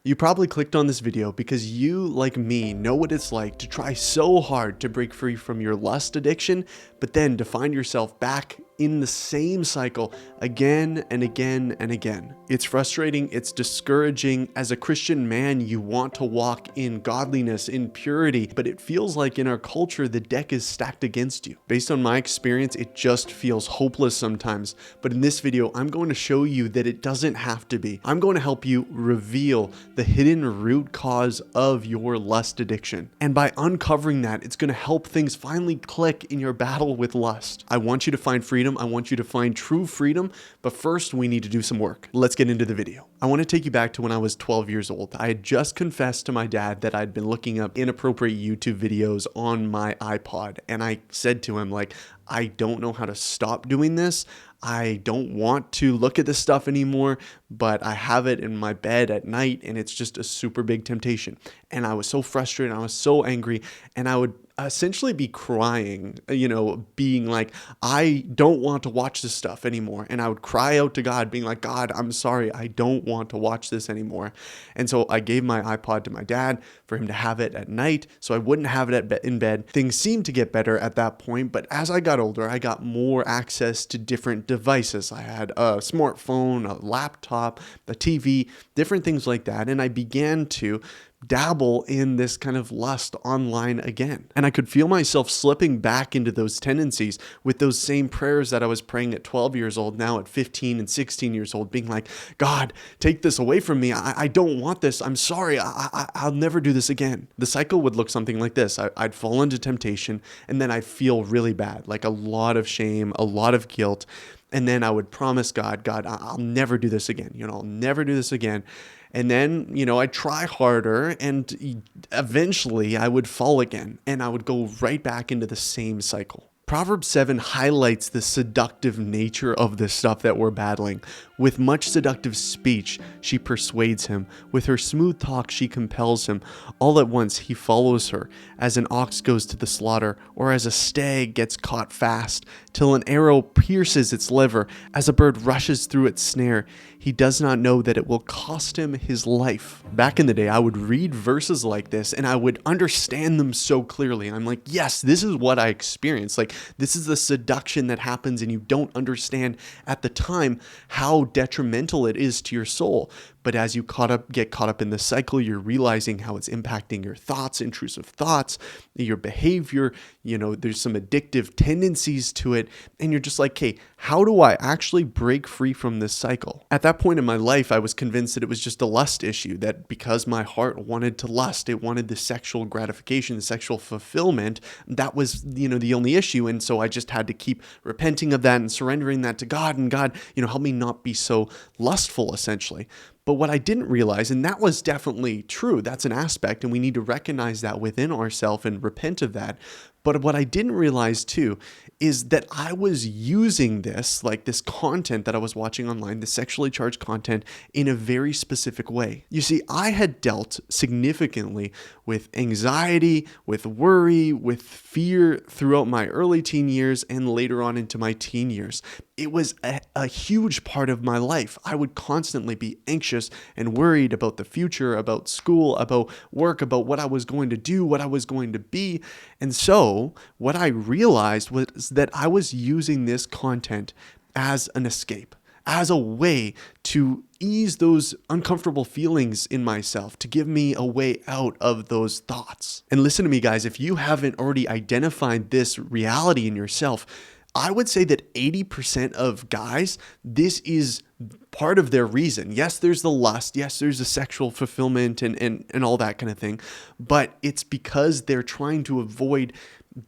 You probably clicked on this video because you, like me, know what it's like to try so hard to break free from your lust addiction, but then to find yourself back in the same cycle again and again and again. It's frustrating, it's discouraging. As a Christian man, you want to walk in godliness, in purity, but it feels like in our culture, the deck is stacked against you. Based on my experience, it just feels hopeless sometimes. But in this video, I'm going to show you that it doesn't have to be. I'm going to help you reveal the hidden root cause of your lust addiction. And by uncovering that, it's going to help things finally click in your battle with lust. I want you to find freedom. I want you to find true freedom. But first, we need to do some work. Let's get into the video. I want to take you back to when I was 12 years old. I had just confessed to my dad that I'd been looking up inappropriate YouTube videos on my iPod. And I said to him, like, I don't know how to stop doing this. I don't want to look at this stuff anymore, but I have it in my bed at night and it's just a super big temptation. And I was so frustrated. I was so angry, and I would essentially be crying, being like, I don't want to watch this stuff anymore. And I would cry out to God, being like, God, I'm sorry. I don't want to watch this anymore. And so I gave my iPod to my dad for him to have it at night, so I wouldn't have it in bed. Things seemed to get better at that point, but as I got older, I got more access to different devices. I had a smartphone, a laptop, a TV, different things like that. And I began to dabble in this kind of lust online again. And I could feel myself slipping back into those tendencies with those same prayers that I was praying at 12 years old, now at 15 and 16 years old, being like, God, take this away from me. I don't want this. I'm sorry. I'll never do this again. The cycle would look something like this. I'd fall into temptation, and then I'd feel really bad, like a lot of shame, a lot of guilt. And then I would promise God, I'll never do this again. I'll never do this again. And then, I'd try harder, and eventually I would fall again, and I would go right back into the same cycle. Proverbs 7 highlights the seductive nature of this stuff that we're battling. With much seductive speech, she persuades him. With her smooth talk, she compels him. All at once, he follows her, as an ox goes to the slaughter, or as a stag gets caught fast, till an arrow pierces its liver, as a bird rushes through its snare. He does not know that it will cost him his life. Back in the day, I would read verses like this, and I would understand them so clearly. I'm like, yes, this is what I experienced. Like, this is the seduction that happens, and you don't understand at the time how detrimental it is to your soul. But as you get caught up in the cycle, you're realizing how it's impacting your thoughts, intrusive thoughts, your behavior. There's some addictive tendencies to it. And you're just like, hey, how do I actually break free from this cycle? At that point in my life, I was convinced that it was just a lust issue, that because my heart wanted to lust, it wanted the sexual gratification, the sexual fulfillment. That was, the only issue. And so I just had to keep repenting of that and surrendering that to God. And God, help me not be so lustful, essentially. But what I didn't realize, and that was definitely true, that's an aspect, and we need to recognize that within ourselves and repent of that. But what I didn't realize too is that I was using this, like this content that I was watching online, the sexually charged content, in a very specific way. You see, I had dealt significantly with anxiety, with worry, with fear throughout my early teen years and later on into my teen years. It was a huge part of my life. I would constantly be anxious and worried about the future, about school, about work, about what I was going to do, what I was going to be. And so what I realized was that I was using this content as an escape, as a way to ease those uncomfortable feelings in myself, to give me a way out of those thoughts. And listen to me, guys, if you haven't already identified this reality in yourself, I would say that 80% of guys, this is part of their reason. Yes, there's the lust. Yes, there's the sexual fulfillment and all that kind of thing. But it's because they're trying to avoid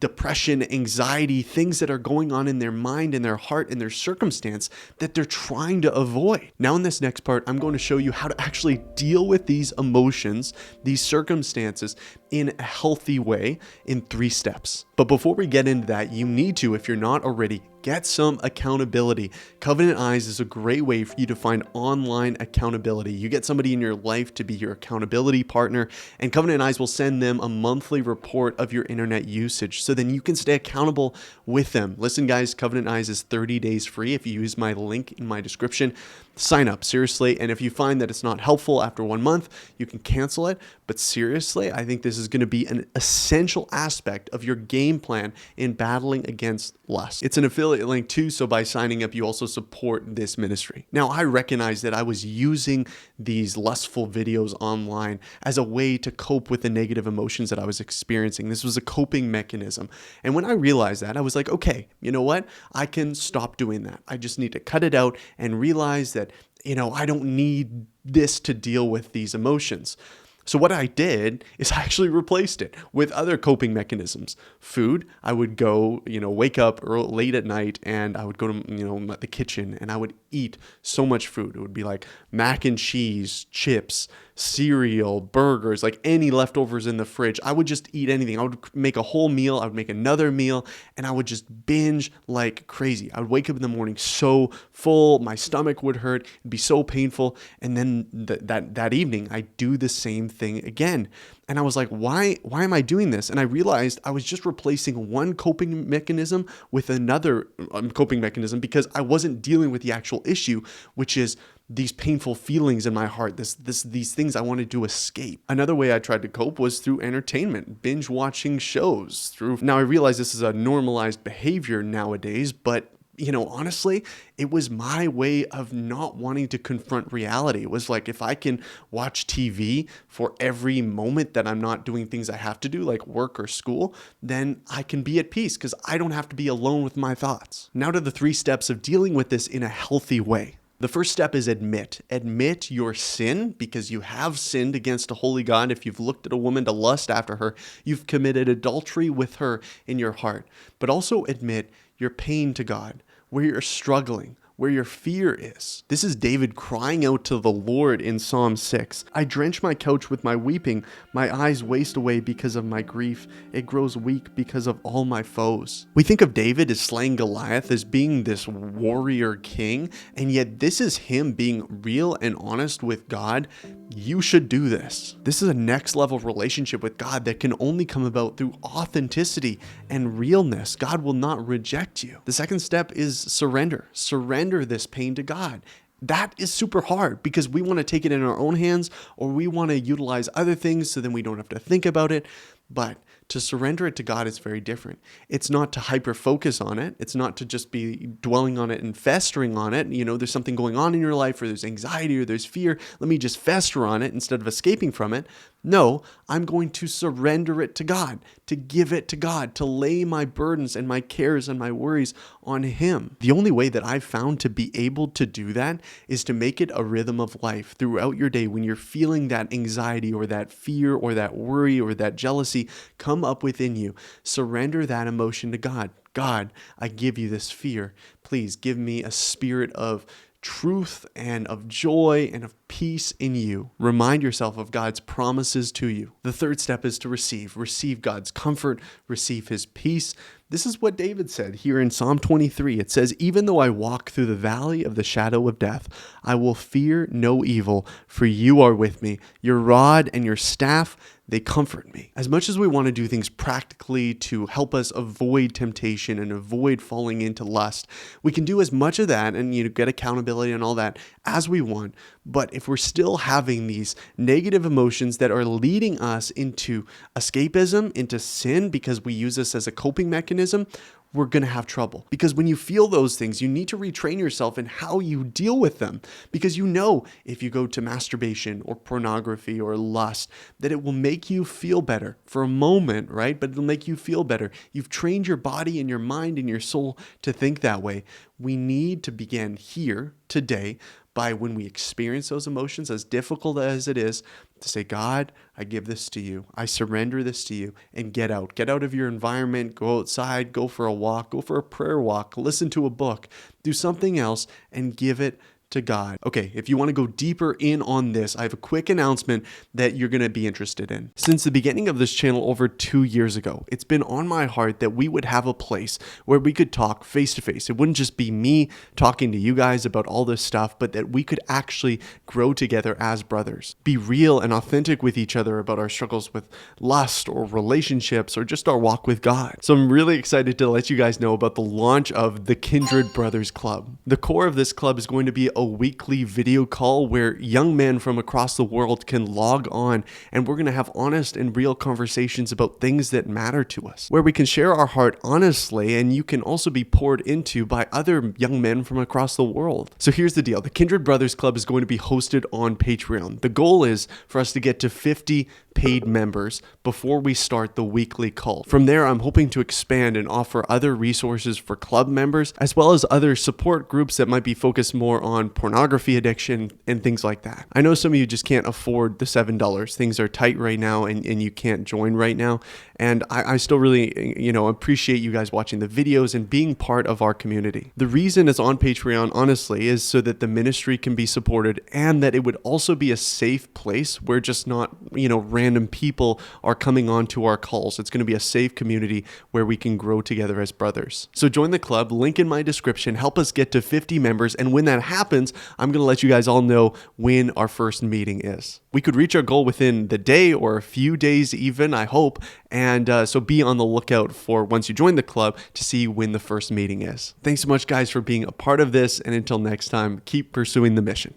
depression, anxiety, things that are going on in their mind and their heart and their circumstance that they're trying to avoid. Now in this next part, I'm going to show you how to actually deal with these emotions, these circumstances in a healthy way in 3 steps. But before we get into that, you need to, if you're not already, Get some accountability. Covenant Eyes is a great way for you to find online accountability. You get somebody in your life to be your accountability partner, and Covenant Eyes will send them a monthly report of your internet usage so then you can stay accountable with them. Listen, guys, Covenant Eyes is 30 days free if you use my link in my description. Sign up, seriously. And if you find that it's not helpful after 1 month, you can cancel it. But seriously, I think this is going to be an essential aspect of your game plan in battling against lust. It's an affiliate link too, so by signing up, you also support this ministry. Now, I recognize that I was using these lustful videos online as a way to cope with the negative emotions that I was experiencing. This was a coping mechanism. And when I realized that, I was like, okay, you know what? I can stop doing that. I just need to cut it out and realize that, I don't need this to deal with these emotions. So what I did is I actually replaced it with other coping mechanisms. Food, I would go, wake up late at night and I would go to, the kitchen and I would eat so much food. It would be like mac and cheese, chips, cereal, burgers, like any leftovers in the fridge. I would just eat anything. I would make a whole meal. I would make another meal and I would just binge like crazy. I would wake up in the morning so full, my stomach would hurt, it'd be so painful. And then that evening, I do the same thing again. And I was like, why am I doing this? And I realized I was just replacing one coping mechanism with another coping mechanism because I wasn't dealing with the actual issue, which is these painful feelings in my heart, these things I wanted to escape. Another way I tried to cope was through entertainment, binge watching shows. Now I realize this is a normalized behavior nowadays, but honestly, it was my way of not wanting to confront reality. It was like, if I can watch TV for every moment that I'm not doing things I have to do, like work or school, then I can be at peace because I don't have to be alone with my thoughts. Now to the 3 steps of dealing with this in a healthy way. The first step is admit. Admit your sin because you have sinned against a holy God. If you've looked at a woman to lust after her, you've committed adultery with her in your heart. But also admit your pain to God, where you're struggling, where your fear is. This is David crying out to the Lord in Psalm 6. I drench my couch with my weeping. My eyes waste away because of my grief. It grows weak because of all my foes. We think of David as slaying Goliath as being this warrior king, and yet this is him being real and honest with God. You should do this. This is a next level relationship with God that can only come about through authenticity and realness. God will not reject you. The second step is surrender. Surrender this pain to God. That is super hard because we want to take it in our own hands or we want to utilize other things so then we don't have to think about it. But to surrender it to God is very different. It's not to hyper focus on it. It's not to just be dwelling on it and festering on it. There's something going on in your life or there's anxiety or there's fear. Let me just fester on it instead of escaping from it. No, I'm going to surrender it to God, to give it to God, to lay my burdens and my cares and my worries on Him. The only way that I've found to be able to do that is to make it a rhythm of life throughout your day. When you're feeling that anxiety or that fear or that worry or that jealousy come up within you, surrender that emotion to God. God, I give you this fear. Please give me a spirit of truth and of joy and of peace in you. Remind yourself of God's promises to you. The third step is to receive. Receive God's comfort, receive His peace. This is what David said here in Psalm 23. It says, even though I walk through the valley of the shadow of death, I will fear no evil, for you are with me. Your rod and your staff, they comfort me. As much as we want to do things practically to help us avoid temptation and avoid falling into lust, we can do as much of that and get accountability and all that as we want. But if we're still having these negative emotions that are leading us into escapism, into sin, because we use this as a coping mechanism, we're going to have trouble. Because when you feel those things, you need to retrain yourself in how you deal with them. Because if you go to masturbation or pornography or lust, that it will make you feel better for a moment, right? But it'll make you feel better. You've trained your body and your mind and your soul to think that way. We need to begin here today by when we experience those emotions, as difficult as it is, to say, God, I give this to you. I surrender this to you, and get out. Get out of your environment, go outside, go for a walk, go for a prayer walk, listen to a book, do something else and give it to to God. Okay, if you want to go deeper in on this, I have a quick announcement that you're going to be interested in. Since the beginning of this channel over 2 years ago, it's been on my heart that we would have a place where we could talk face to face. It wouldn't just be me talking to you guys about all this stuff, but that we could actually grow together as brothers, be real and authentic with each other about our struggles with lust or relationships or just our walk with God. So I'm really excited to let you guys know about the launch of the Kindred Brothers Club. The core of this club is going to be a weekly video call where young men from across the world can log on, and we're going to have honest and real conversations about things that matter to us, where we can share our heart honestly, and you can also be poured into by other young men from across the world. So here's the deal. The Kindred Brothers Club is going to be hosted on Patreon. The goal is for us to get to 50 paid members before we start the weekly call. From there, I'm hoping to expand and offer other resources for club members, as well as other support groups that might be focused more on pornography addiction and things like that. I know some of you just can't afford the $7. Things are tight right now and you can't join right now. And I still really, appreciate you guys watching the videos and being part of our community. The reason it's on Patreon, honestly, is so that the ministry can be supported and that it would also be a safe place where just not, random people are coming on to our calls. It's going to be a safe community where we can grow together as brothers. So join the club, link in my description, help us get to 50 members. And when that happens, I'm going to let you guys all know when our first meeting is. We could reach our goal within the day or a few days even, I hope. And so be on the lookout for once you join the club to see when the first meeting is. Thanks so much, guys, for being a part of this. And until next time, keep pursuing the mission.